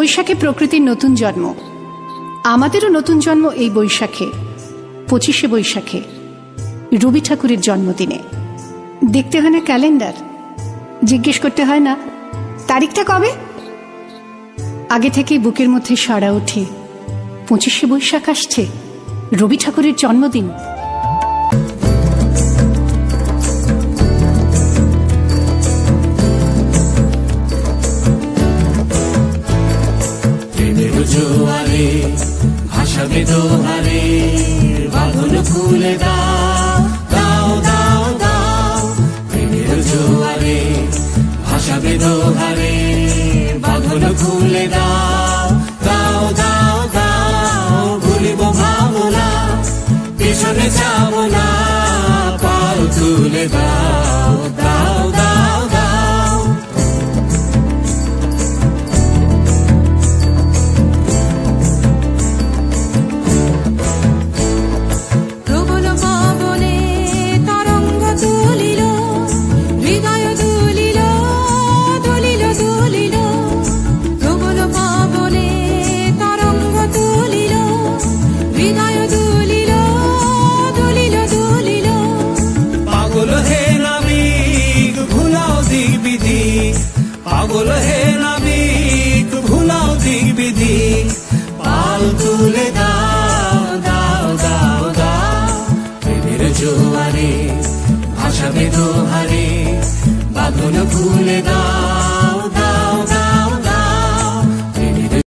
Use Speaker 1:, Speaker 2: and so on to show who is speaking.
Speaker 1: বৈশাখে প্রকৃতির নতুন জন্ম, আমাদেরও নতুন জন্ম এই বৈশাখে, 25শে বৈশাখে, রবি ঠাকুরের জন্মদিনে। দেখতে হয় না ক্যালেন্ডার, জিজ্ঞেস করতে হয় না তারিখটা কবে, আগে থেকেই বুকের মধ্যে সাড়া ওঠে 25শে বৈশাখ আসছে, রবি ঠাকুরের জন্মদিন।
Speaker 2: জোয়ারে ভাসাবে দোহারে, বাঁধন খুলে দাও দাও দাও দাও। প্রেমের জোয়ারে ভাসাবে দোহারে, বাঁধন খুলে দাও দাও দাও দাও। ভুলিব ভাবনা, পিছনে যাব না, পাল তুলে দাও দাও দাও দাও। পাগল হে নাবিক ভুলাও দিক বিধি, পাল তুলে দাও দাও দাও দাও। প্রেমের জোয়ারে ভাসাবে দোহারে, বাঁধন খুলে দাও।